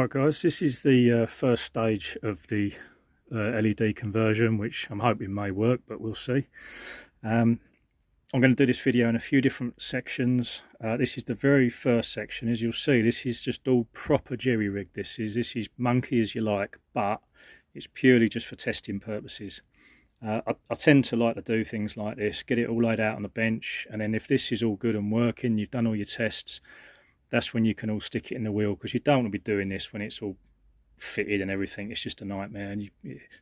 Right guys, this is the first stage of the LED conversion, which I'm hoping may work, but we'll see. I'm going to do this video in a few different sections. This is the very first section. As you'll see, this is just all proper jerry-rigged. This is monkey as you like, but it's purely just for testing purposes. I tend to like to do things like this, get it all laid out on the bench, and then if this is all good and working, you've done all your tests, that's when you can all stick it in the wheel, because you don't want to be doing this when it's all fitted and everything. It's just a nightmare. And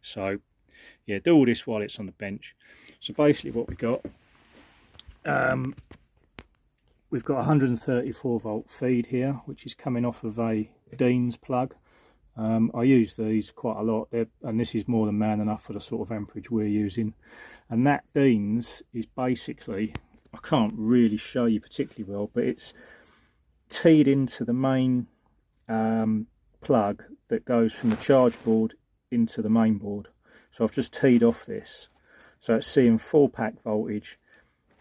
so yeah, do all this while it's on the bench. So basically what we've got a 134 volt feed here, which is coming off of a Dean's plug. I use these quite a lot, and this is more than man enough for the sort of amperage we're using. And that Dean's is basically, I can't really show you particularly well, but it's teed into the main plug that goes from the charge board into the main board. So I've just teed off this, so it's seeing full pack voltage.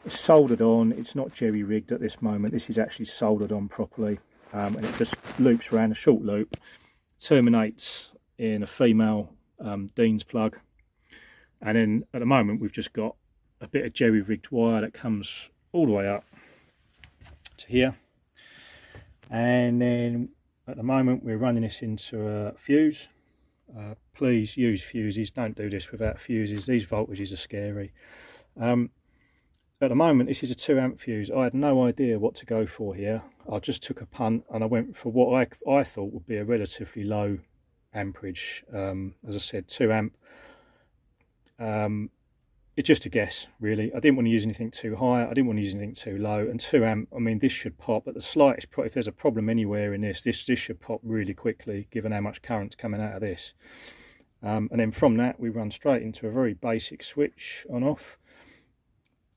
It's soldered on, it's not jerry rigged at this moment, this is actually soldered on properly, and it just loops around a short loop, terminates in a female Dean's plug, and then at the moment we've just got a bit of jerry rigged wire that comes all the way up to here. And then at the moment we're running this into a fuse. Please use fuses, don't do this without fuses, these voltages are scary. At the moment this is a 2 amp fuse. I had no idea what to go for here. I just took a punt and I went for what I thought would be a relatively low amperage. As I said, 2 amp. It's just a guess, really. I didn't want to use anything too high, I didn't want to use anything too low, and 2 amp, I mean, this should pop at the slightest, if there's a problem anywhere in this should pop really quickly, given how much current's coming out of this. And then from that, we run straight into a very basic switch on off.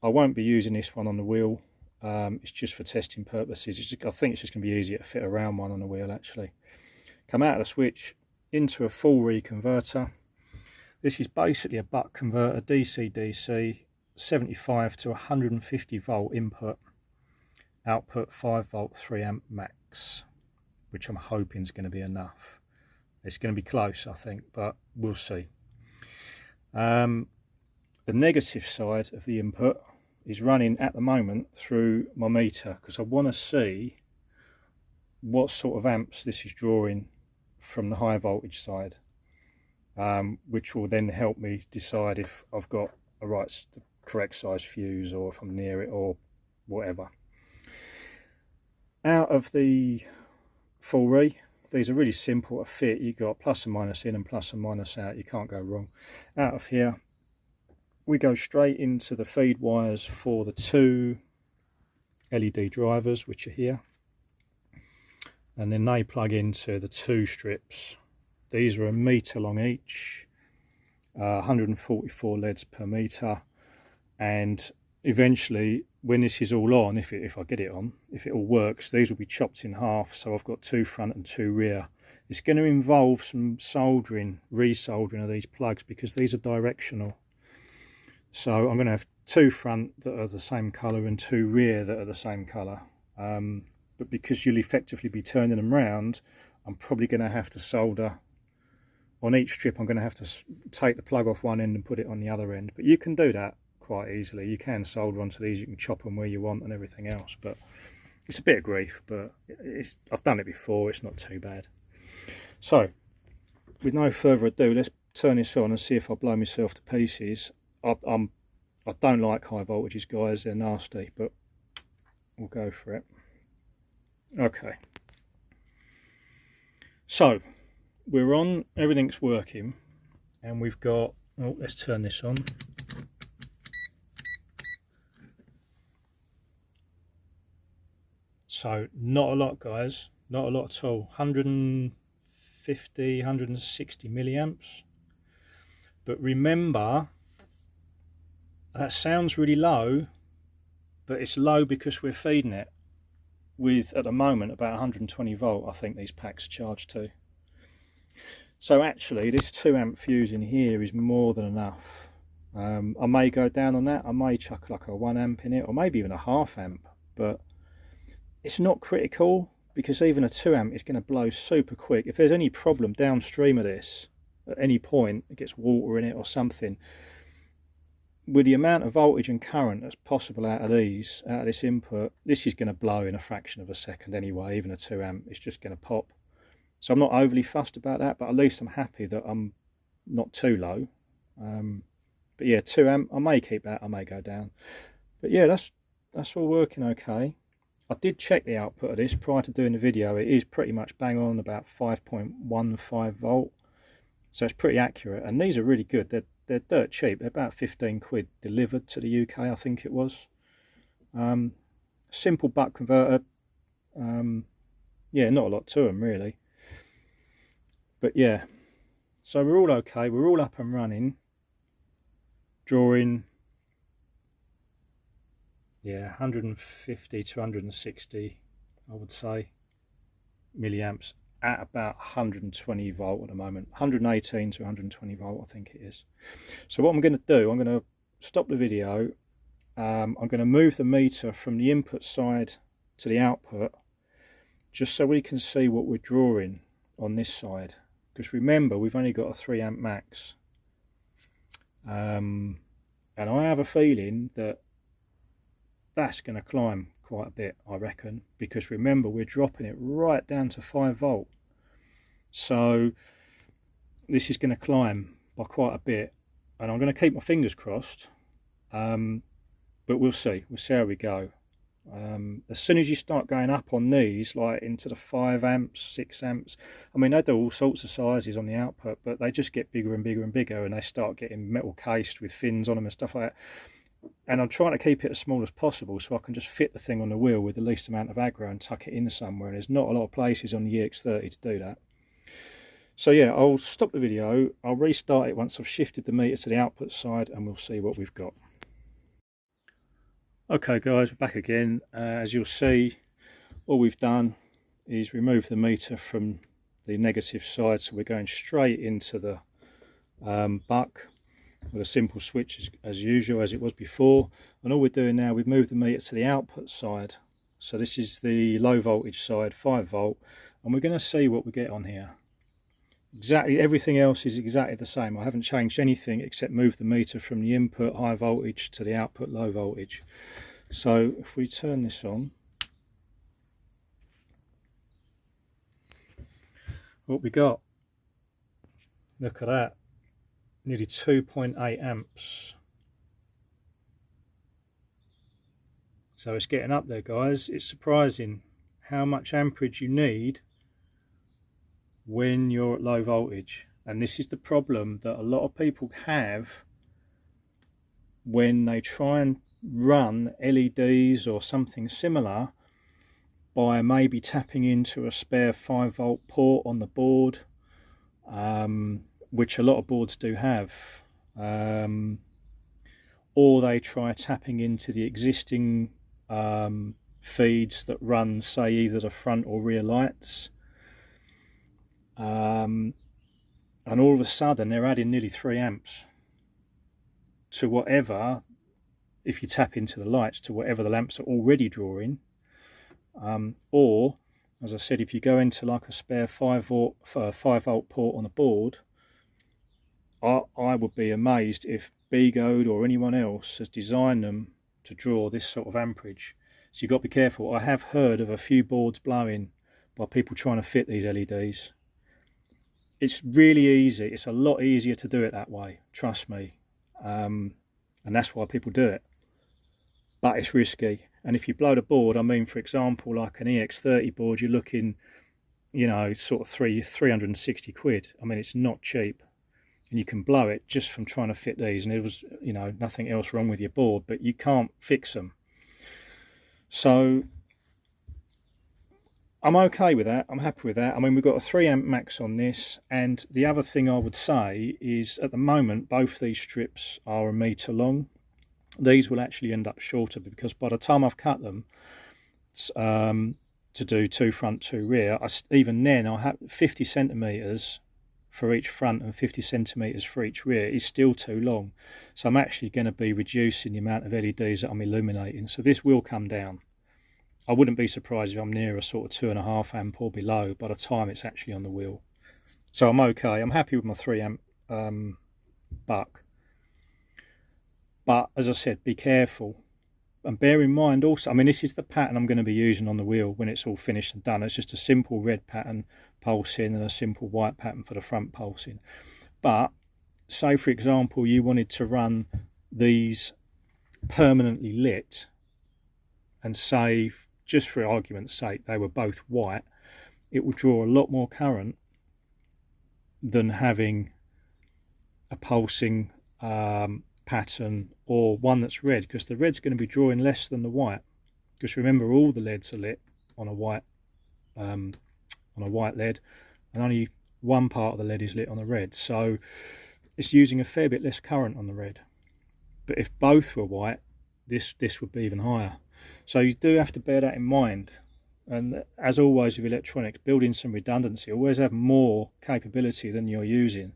I won't be using this one on the wheel, it's just for testing purposes. I think it's just going to be easier to fit a round one on the wheel, actually. Come out of the switch, into a full reconverter. This is basically a buck converter, DC-DC, 75 to 150 volt input, output 5 volt 3 amp max, which I'm hoping is going to be enough. It's going to be close, I think, but we'll see. The negative side of the input is running at the moment through my meter, because I want to see what sort of amps this is drawing from the high voltage side. Which will then help me decide if I've got the correct size fuse, or if I'm near it, or whatever. Out of the full re, these are really simple to fit. You've got plus and minus in and plus and minus out, you can't go wrong. Out of here we go straight into the feed wires for the 2 LED drivers, which are here, and then they plug into the 2 strips. These are a metre long each, 144 LEDs per metre, and eventually when this is all on, if I get it on, if it all works, these will be chopped in half, so I've got 2 front and 2 rear. It's going to involve some soldering, resoldering of these plugs, because these are directional. So I'm going to have 2 front that are the same colour and 2 rear that are the same colour, but because you'll effectively be turning them round, I'm probably going to have to solder on each strip. I'm going to have to take the plug off one end and put it on the other end, but you can do that quite easily. You can solder onto these, you can chop them where you want and everything else, but it's a bit of grief, but I've done it before, it's not too bad. So with no further ado, let's turn this on and see if I blow myself to pieces. I don't like high voltages, guys, they're nasty, but we'll go for it. Okay, so we're on, everything's working, and we've got, oh, let's turn this on. So not a lot, guys, not a lot at all. 150, 160 milliamps. But remember, that sounds really low, but it's low because we're feeding it with, at the moment, about 120 volt, I think these packs are charged to. So actually this 2 amp fuse in here is more than enough. I may go down on that, I may chuck like a 1 amp in it, or maybe even a half amp, but it's not critical. because even a 2 amp is going to blow super quick. If there's any problem downstream of this at any point, it gets water in it or something, with the amount of voltage and current that's possible out of this input, this is going to blow in a fraction of a second anyway. Even a 2 amp, it's just going to pop. So I'm not overly fussed about that, but at least I'm happy that I'm not too low. But yeah, 2 amp, I may keep that, I may go down. But yeah, that's all working okay. I did check the output of this prior to doing the video. It is pretty much bang on about 5.15 volt. So it's pretty accurate. And these are really good. They're dirt cheap. They're about 15 quid delivered to the UK, I think it was. Simple buck converter. Yeah, not a lot to them really. But yeah, so we're all okay. We're all up and running. Drawing, yeah, 150 to 160, I would say, milliamps at about 120 volt at the moment. 118 to 120 volt, I think it is. So what I'm going to do, I'm going to stop the video. I'm going to move the meter from the input side to the output, just so we can see what we're drawing on this side. Because remember, we've only got a 3 amp max. And I have a feeling that that's going to climb quite a bit, I reckon, because remember, we're dropping it right down to 5 volt. So this is going to climb by quite a bit, and I'm going to keep my fingers crossed, but we'll see how we go. As soon as you start going up on these, like into the 5 amps, 6 amps, I mean, they do all sorts of sizes on the output, but they just get bigger and bigger and bigger, and they start getting metal cased with fins on them and stuff like that. And I'm trying to keep it as small as possible so I can just fit the thing on the wheel with the least amount of aggro and tuck it in somewhere, and there's not a lot of places on the EX30 to do that. So yeah, I'll stop the video, I'll restart it once I've shifted the meter to the output side, and we'll see what we've got. Okay guys, we're back again. As you'll see, all we've done is remove the meter from the negative side, so we're going straight into the buck with a simple switch as usual, as it was before. And all we're doing now, we've moved the meter to the output side, so this is the low voltage side, 5 volt, and we're going to see what we get on here. Exactly everything else is exactly the same. I haven't changed anything except move the meter from the input high voltage to the output low voltage. So if we turn this on, what we got, look at that, nearly 2.8 amps. So it's getting up there, guys. It's surprising how much amperage you need when you're at low voltage, and this is the problem that a lot of people have when they try and run LEDs or something similar by maybe tapping into a spare 5 volt port on the board, which a lot of boards do have, or they try tapping into the existing feeds that run, say, either the front or rear lights. And all of a sudden they're adding nearly 3 amps to whatever, if you tap into the lights, to whatever the lamps are already drawing. Or, as I said, if you go into like a spare 5 volt port on the board, I would be amazed if Begode or anyone else has designed them to draw this sort of amperage. So you've got to be careful. I have heard of a few boards blowing by people trying to fit these LEDs. It's really easy. It's a lot easier to do it that way, trust me. And that's why people do it. But it's risky. And if you blow the board, I mean, for example, like an EX30 board, you're looking, you know, sort of 360 quid. I mean, it's not cheap. And you can blow it just from trying to fit these. And there was, you know, nothing else wrong with your board, but you can't fix them. So I'm okay with that. I'm happy with that. I mean, we've got a 3 amp max on this, and the other thing I would say is at the moment both these strips are 1 meter long. These will actually end up shorter because by the time I've cut them to do 2 front 2 rear, even then I have 50 centimeters for each front and 50 centimeters for each rear is still too long. So I'm actually going to be reducing the amount of LEDs that I'm illuminating. So this will come down. I wouldn't be surprised if I'm near a sort of 2.5 amp or below by the time it's actually on the wheel. So I'm okay. I'm happy with my 3 amp buck. But as I said, be careful. And bear in mind also, I mean, this is the pattern I'm going to be using on the wheel when it's all finished and done. It's just a simple red pattern pulsing and a simple white pattern for the front pulsing. But say, for example, you wanted to run these permanently lit, and say, just for argument's sake, they were both white, it will draw a lot more current than having a pulsing pattern or one that's red, because the red's going to be drawing less than the white, because remember, all the LEDs are lit on a white LED, and only one part of the LED is lit on a red, so it's using a fair bit less current on the red. But if both were white, this would be even higher. So you do have to bear that in mind. And as always with electronics, build in some redundancy. Always have more capability than you're using.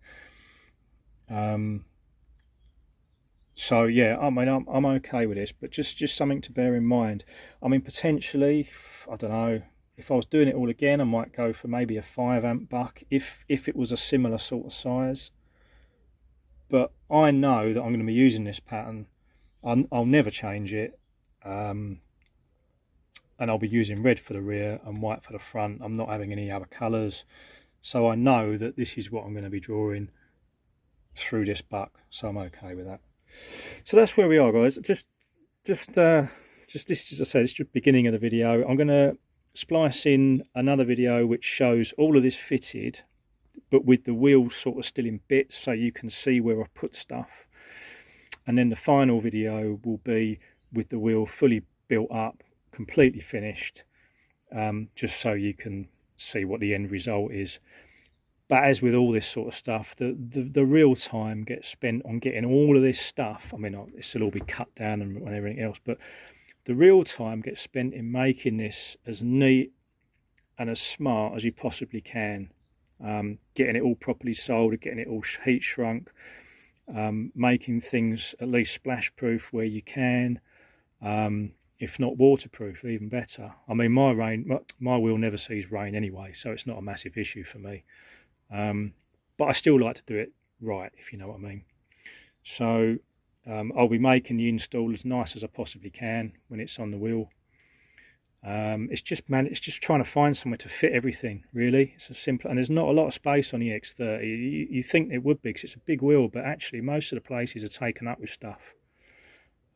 So yeah, I mean, I'm okay with this, but just something to bear in mind. I mean, potentially, I don't know, if I was doing it all again, I might go for maybe a 5 amp buck if it was a similar sort of size. But I know that I'm going to be using this pattern. I'll never change it. And I'll be using red for the rear and white for the front. I'm not having any other colours. So I know that this is what I'm going to be drawing through this buck. So I'm okay with that. So that's where we are, guys. Just this, as I say, this is the beginning of the video. I'm going to splice in another video which shows all of this fitted, but with the wheels sort of still in bits, so you can see where I've put stuff. And then the final video will be with the wheel fully built up, completely finished, just so you can see what the end result is. But as with all this sort of stuff, the real time gets spent on getting all of this stuff. I mean, this will all be cut down and everything else, but the real time gets spent in making this as neat and as smart as you possibly can. Getting it all properly soldered, getting it all heat shrunk, making things at least splash proof where you can, if not waterproof, even better. I mean, my wheel never sees rain anyway, so it's not a massive issue for me. But I still like to do it right, if you know what I mean. So I'll be making the install as nice as I possibly can when it's on the wheel. It's just trying to find somewhere to fit everything, really. It's a simple, and there's not a lot of space on the EX30. You think it would be because it's a big wheel, but actually most of the places are taken up with stuff.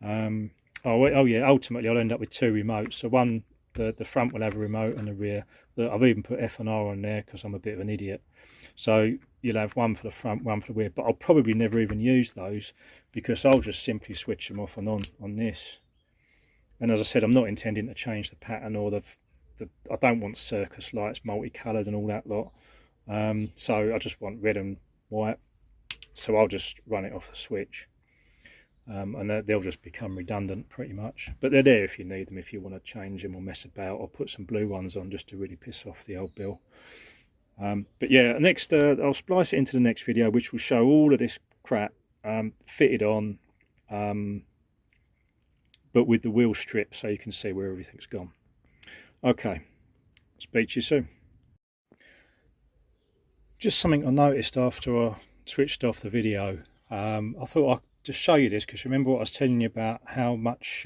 Oh yeah, ultimately I'll end up with 2 remotes. So one, the front will have a remote, and the rear, I've even put F&R on there because I'm a bit of an idiot. So you'll have one for the front, one for the rear, but I'll probably never even use those because I'll just simply switch them off and on this. And as I said, I'm not intending to change the pattern or I don't want circus lights multicoloured and all that lot. So I just want red and white. So I'll just run it off the switch. And they'll just become redundant pretty much. But they're there if you need them, if you want to change them or mess about, or put some blue ones on just to really piss off the old bill. But yeah, next I'll splice it into the next video, which will show all of this crap fitted on, but with the wheel strip, so you can see where everything's gone. Okay, speak to you soon. Just something I noticed after I switched off the video. I thought I'd just show you this, because remember what I was telling you about how much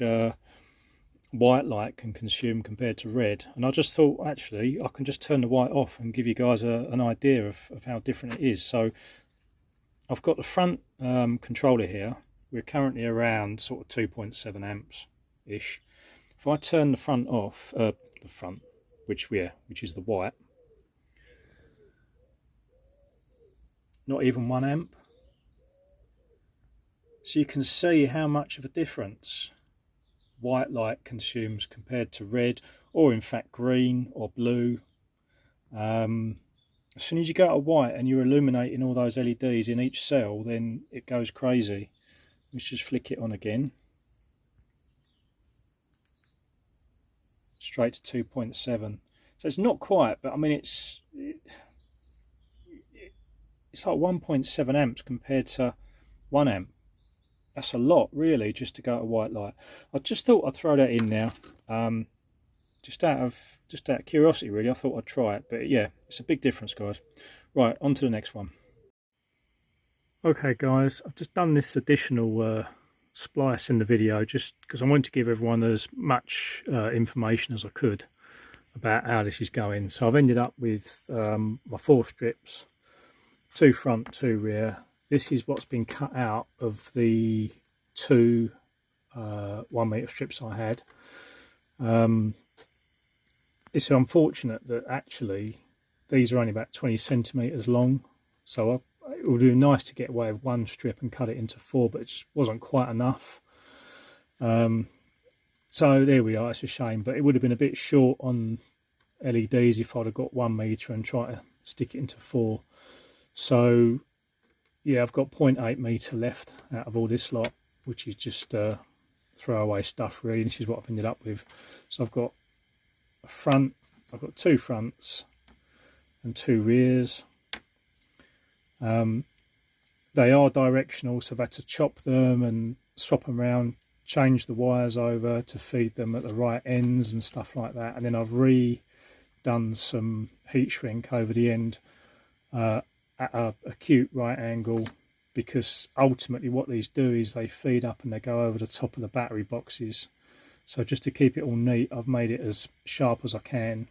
white light can consume compared to red, and I just thought actually I can just turn the white off and give you guys an idea of how different it is. So I've got the front controller here. We're currently around sort of 2.7 amps ish. If I turn the front off, which is the white, not even 1 amp. So you can see how much of a difference white light consumes compared to red, or in fact green or blue. As soon as you go to white and you're illuminating all those LEDs in each cell, then it goes crazy. Let's just flick it on again. Straight to 2.7. So it's not quite, but I mean it's like 1.7 amps compared to 1 amp. That's a lot, really, just to go to white light. I just thought I'd throw that in now. just out of curiosity really. I thought I'd try it, but yeah, it's a big difference, guys. Right, on to the next one. Okay guys, I've just done this additional splice in the video just because I wanted to give everyone as much information as I could about how this is going. So I've ended up with my 4 strips, 2 front, 2 rear. This is what's been cut out of the 2 1 metre strips I had. It's unfortunate that actually these are only about 20 centimetres long, so it would be nice to get away with 1 strip and cut it into 4, but it just wasn't quite enough. So there we are, it's a shame, but it would have been a bit short on LEDs if I'd have got 1 metre and tried to stick it into 4. So yeah, I've got 0.8 metre left out of all this lot, which is just throwaway stuff really. This is what I've ended up with. So I've got a front, I've got 2 fronts and 2 rears. They are directional, so I've had to chop them and swap them around, change the wires over to feed them at the right ends and stuff like that, and then I've redone some heat shrink over the end at a acute right angle, because ultimately what these do is they feed up and they go over the top of the battery boxes. So just to keep it all neat, I've made it as sharp as I can,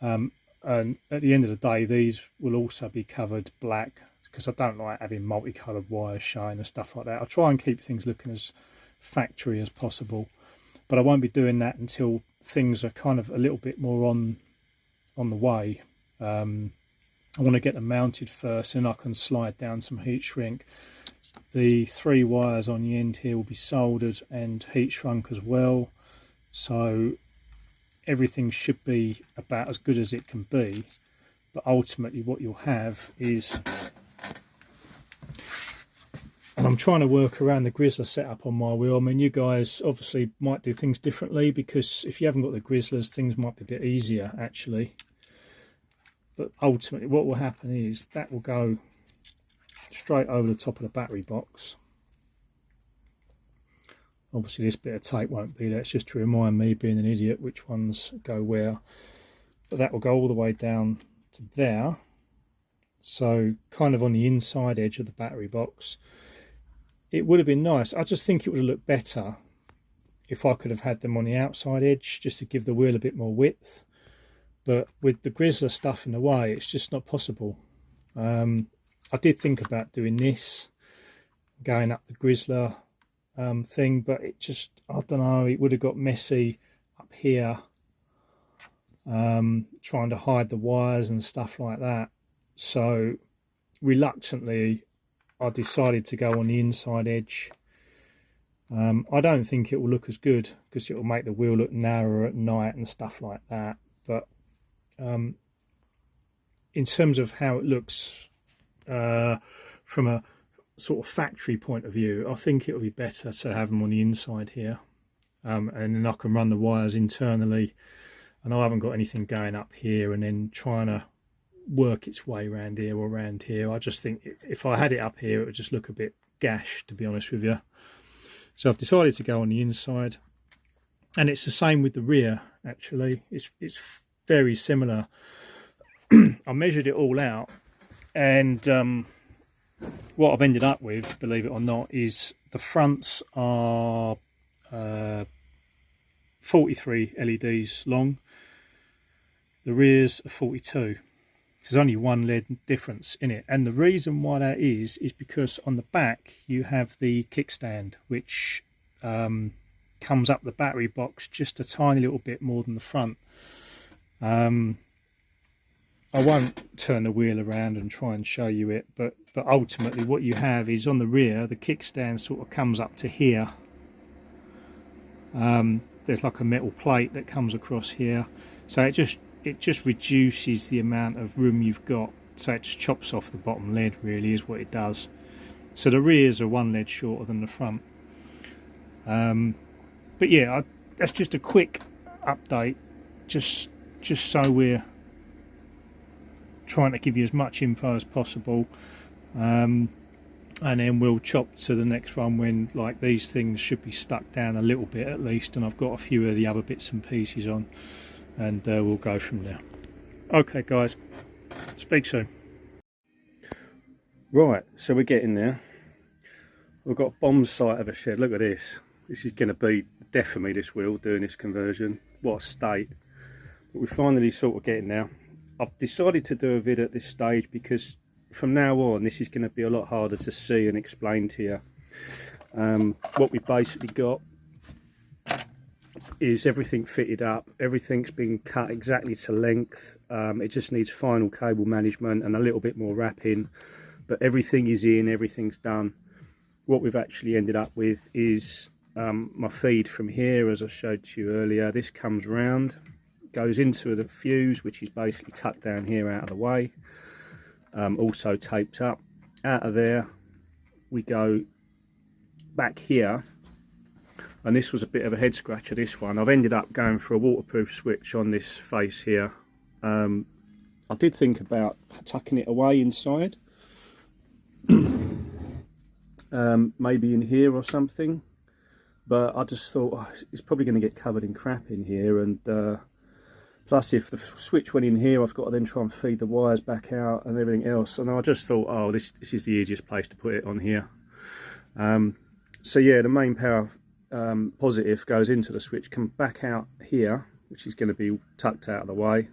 and at the end of the day these will also be covered black, because I don't like having multicoloured wires showing and stuff like that. I try and keep things looking as factory as possible, but I won't be doing that until things are kind of a little bit more on the way. I want to get them mounted first, and I can slide down some heat shrink. The 3 wires on the end here will be soldered and heat shrunk as well, so everything should be about as good as it can be. But ultimately what you'll have is, and I'm trying to work around the grizzler setup on my wheel. I mean, you guys obviously might do things differently, because if you haven't got the grizzlers, things might be a bit easier actually. But ultimately what will happen is that will go straight over the top of the battery box. Obviously this bit of tape won't be there, it's just to remind me, being an idiot, which ones go where. But that will go all the way down to there, so kind of on the inside edge of the battery box. It would have been nice, I just think it would have looked better if I could have had them on the outside edge, just to give the wheel a bit more width. But with the grizzler stuff in the way, it's just not possible. I did think about doing this, going up the grizzler thing, but it just, I don't know, it would have got messy up here, trying to hide the wires and stuff like that. So reluctantly I decided to go on the inside edge. I don't think it will look as good, because it will make the wheel look narrower at night and stuff like that, but in terms of how it looks from a sort of factory point of view, I think it will be better to have them on the inside here, and then I can run the wires internally, and I haven't got anything going up here and then trying to work its way around here or around here. I just think if I had it up here, it would just look a bit gash, to be honest with you. So I've decided to go on the inside, and it's the same with the rear actually. It's very similar. I measured it all out, and what I've ended up with, believe it or not, is the fronts are 43 LEDs long, the rears are 42. There's only 1 LED difference in it, and the reason why that is because on the back you have the kickstand, which comes up the battery box just a tiny little bit more than the front. I won't turn the wheel around and try and show you it, but ultimately what you have is, on the rear, the kickstand sort of comes up to here. There's like a metal plate that comes across here, so it just reduces the amount of room you've got, so it just chops off the bottom LED, really is what it does. So the rears are 1 LED shorter than the front. But yeah, that's just a quick update, just so we're trying to give you as much info as possible. and then we'll chop to the next one when like these things should be stuck down a little bit at least, and I've got a few of the other bits and pieces on, and we'll go from there. Okay guys, speak soon. Right, so we're getting there. We've got a bomb sight of a shed. Look at this. This is going to be definitely this wheel doing this conversion. What a state. But we're finally sort of getting there. I've decided to do a vid at this stage because from now on this is going to be a lot harder to see and explain to you. What we basically got is everything fitted up, everything's been cut exactly to length. It just needs final cable management and a little bit more wrapping, but everything is in, everything's done. What we've actually ended up with is my feed from here, as I showed to you earlier. This comes round, goes into the fuse, which is basically tucked down here out of the way, also taped up. Out of there we go back here, and this was a bit of a head scratcher, this one. I've ended up going for a waterproof switch on this face here. I did think about tucking it away inside, maybe in here or something, but I just thought, oh, it's probably going to get covered in crap in here, and plus if the switch went in here I've got to then try and feed the wires back out and everything else, and I just thought, oh, this is the easiest place to put it on here. So yeah, the main power positive goes into the switch, comes back out here, which is going to be tucked out of the way,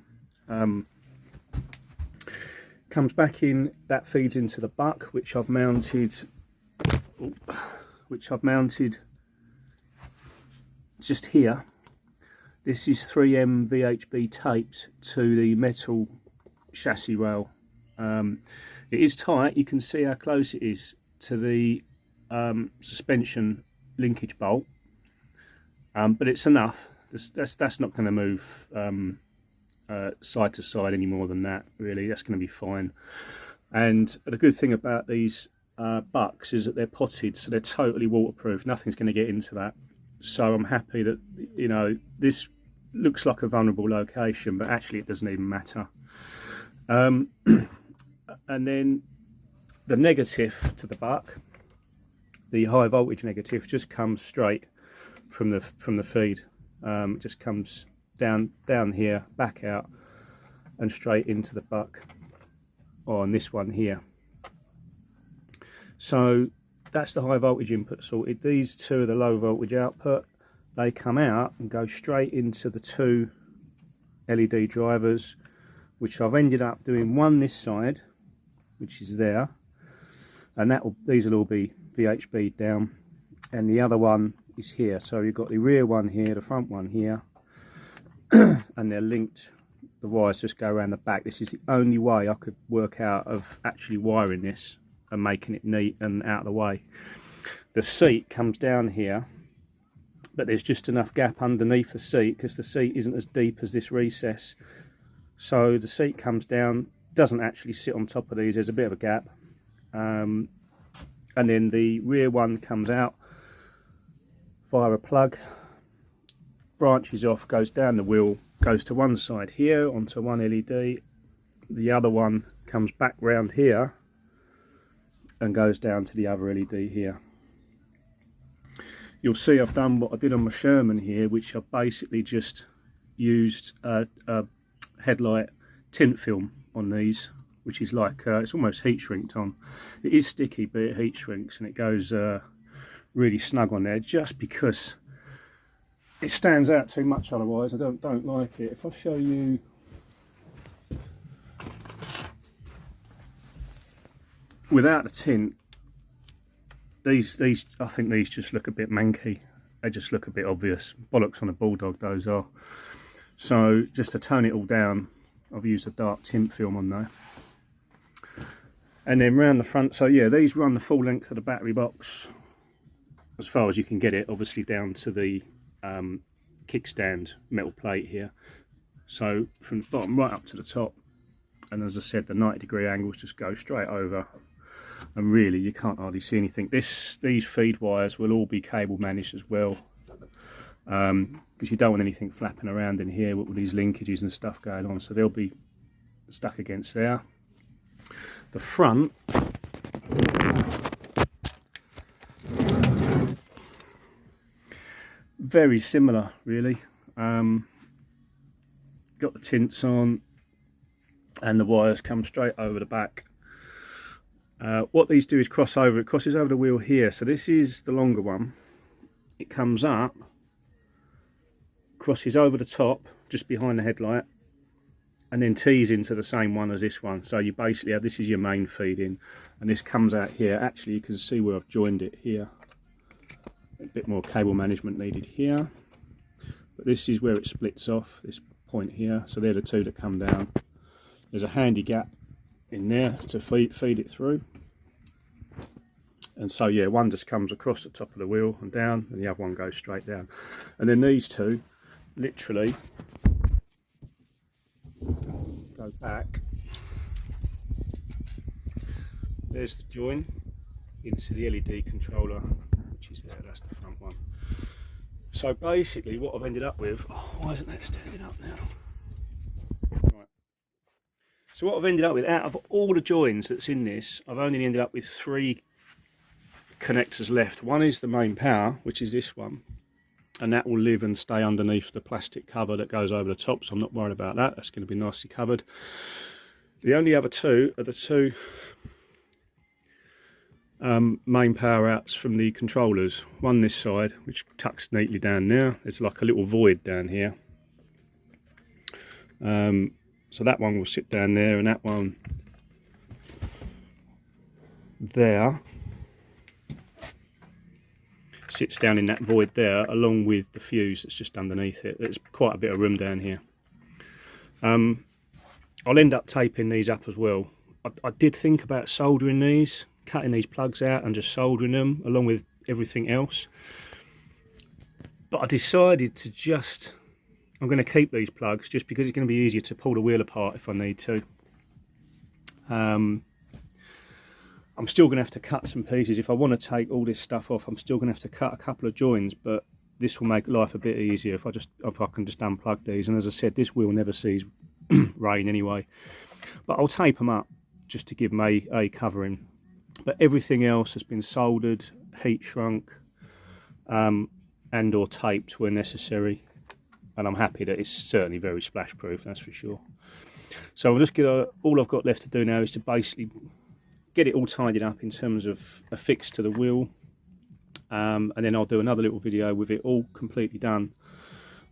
comes back in, that feeds into the buck, which I've mounted just here. This is 3M VHB taped to the metal chassis rail. It is tight, you can see how close it is to the suspension linkage bolt, but it's enough. That's not going to move side to side any more than that, really. That's going to be fine. And the good thing about these bucks is that they're potted, so they're totally waterproof. Nothing's going to get into that. So I'm happy that, you know, this looks like a vulnerable location, but actually it doesn't even matter. And then the negative to the buck, the high voltage negative, just comes straight from the feed. It just comes down here, back out, and straight into the buck on this one here. So that's the high voltage input sorted. These two are the low voltage output. They come out and go straight into the two LED drivers, which I've ended up doing one this side, which is there, and these will all be VHB down, and the other one is here. So you've got the rear one here, the front one here, and they're linked. The wires just go around the back. This is the only way I could work out of actually wiring this and making it neat and out of the way. The seat comes down here, but there's just enough gap underneath the seat because the seat isn't as deep as this recess. So the seat comes down, doesn't actually sit on top of these, there's a bit of a gap. And then the rear one comes out via a plug, branches off, goes down the wheel, goes to one side here onto one LED, the other one comes back round here and goes down to the other LED here. You'll see I've done what I did on my Sherman here, which I basically just used a headlight tint film on these, which is like, it's almost heat shrinked on. It is sticky, but it heat shrinks and it goes really snug on there, just because it stands out too much otherwise. I don't like it. If I show you, without the tint, these I think these just look a bit manky. They just look a bit obvious. Bollocks on a bulldog, those are. So just to tone it all down, I've used a dark tint film on there. And then round the front, so yeah, these run the full length of the battery box as far as you can get it, obviously down to the kickstand metal plate here. So from the bottom right up to the top, and as I said, the 90-degree angles just go straight over, and really you can't hardly see anything. These feed wires will all be cable managed as well, because you don't want anything flapping around in here with all these linkages and stuff going on, so they'll be stuck against there. The front very similar really. Got the tints on and the wires come straight over the back. What these do is cross over. It crosses over the wheel here, so this is the longer one. It comes up, crosses over the top just behind the headlight, and then tees into the same one as this one. So you basically have, this is your main feed in, and this comes out here. Actually you can see where I've joined it here. A bit more cable management needed here, but this is where it splits off, this point here. So they're the two that come down. There's a handy gap in there to feed it through, and so yeah, one just comes across the top of the wheel and down, and the other one goes straight down. And then these two literally go back. There's the join into the LED controller, which is there. That's the front one. So basically what I've ended up with, oh, why isn't that standing up now? Right. So what I've ended up with, out of all the joins that's in this, I've only ended up with 3 connectors left. One is the main power, which is this one, and that will live and stay underneath the plastic cover that goes over the top, so I'm not worried about that. That's going to be nicely covered. The only other two are the two main power outs from the controllers. One this side, which tucks neatly down there. There's like a little void down here. So that one will sit down there, and that one there sits down in that void there, along with the fuse that's just underneath it. There's quite a bit of room down here. I'll end up taping these up as well. I did think about soldering these, cutting these plugs out and just soldering them along with everything else, but I decided to just, I'm going to keep these plugs just because it's going to be easier to pull the wheel apart if I need to. I'm still going to have to cut some pieces. If I want to take all this stuff off, I'm still going to have to cut a couple of joins, but this will make life a bit easier if I can just unplug these. And as I said, this wheel never sees rain anyway, but I'll tape them up just to give them a covering. But everything else has been soldered, heat shrunk, and or taped where necessary, and I'm happy that it's certainly very splash proof, that's for sure. So I'm just gonna, all I've got left to do now is to basically get it all tidied up in terms of a fix to the wheel, and then I'll do another little video with it all completely done.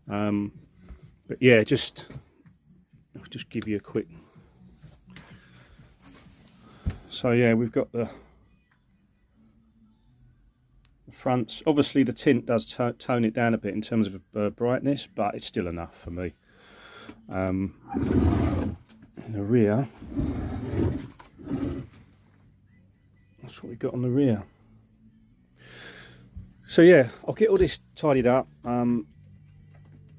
But yeah, I'll just give you a quick. So yeah, we've got the fronts. Obviously the tint does tone it down a bit in terms of brightness, but it's still enough for me. In the rear, that's what we got on the rear. So yeah, I'll get all this tidied up,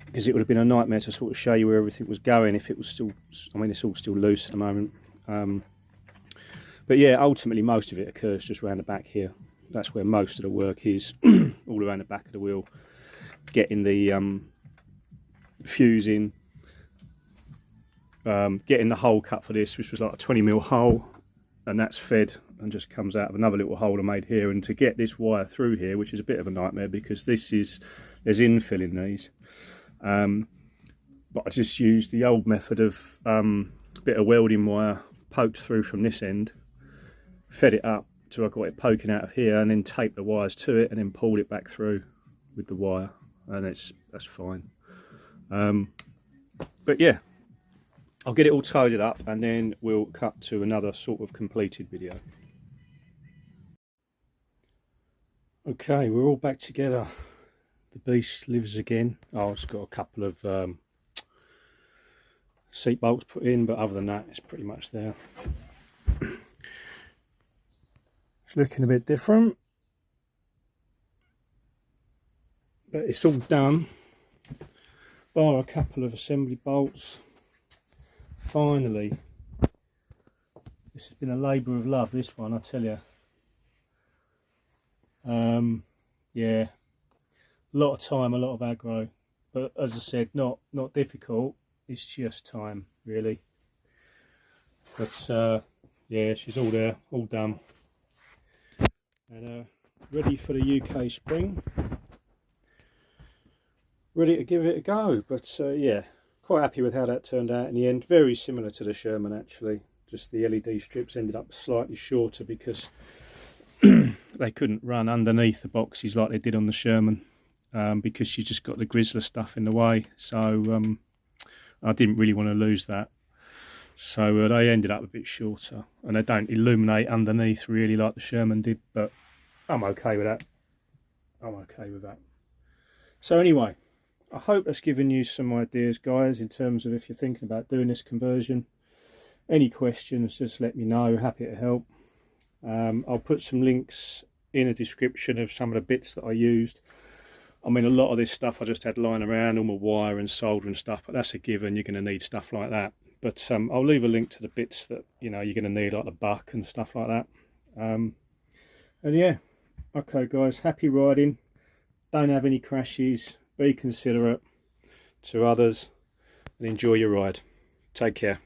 because it would have been a nightmare to sort of show you where everything was going if it was still, I mean, it's all still loose at the moment. But yeah, ultimately most of it occurs just around the back here. That's where most of the work is, all around the back of the wheel. Getting the fuse in, getting the hole cut for this, which was like a 20mm hole, and that's fed and just comes out of another little hole I made here. And to get this wire through here, which is a bit of a nightmare because there's infill in these. But I just used the old method of a bit of welding wire poked through from this end, fed it up till I got it poking out of here, and then taped the wires to it and then pulled it back through with the wire, and that's fine. But yeah, I'll get it all tidied up and then we'll cut to another sort of completed video. Okay, we're all back together. The beast lives again. Oh, it's got a couple of seat bolts put in, but other than that it's pretty much there. It's looking a bit different, but it's all done, bar a couple of assembly bolts. Finally, this has been a labour of love, this one, I tell you. Yeah, a lot of time, a lot of aggro, but as I said, not difficult. It's just time, really. But yeah, she's all there, all done, and ready for the UK spring. ready to give it a go. But yeah, quite happy with how that turned out in the end. Very similar to the Sherman actually, just the LED strips ended up slightly shorter because they couldn't run underneath the boxes like they did on the Sherman, because you just got the Grizzler stuff in the way. So I didn't really want to lose that. So they ended up a bit shorter, and they don't illuminate underneath really like the Sherman did, but I'm okay with that. I'm okay with that. So anyway, I hope that's given you some ideas, guys, in terms of if you're thinking about doing this conversion. Any questions, just let me know. Happy to help. I'll put some links in a description of some of the bits that I used. I mean, a lot of this stuff I just had lying around, all my wire and solder and stuff, but that's a given. You're going to need stuff like that. But I'll leave a link to the bits that, you know, you're going to need, like the buck and stuff like that. And yeah, okay, guys, happy riding. Don't have any crashes. Be considerate to others and enjoy your ride. Take care.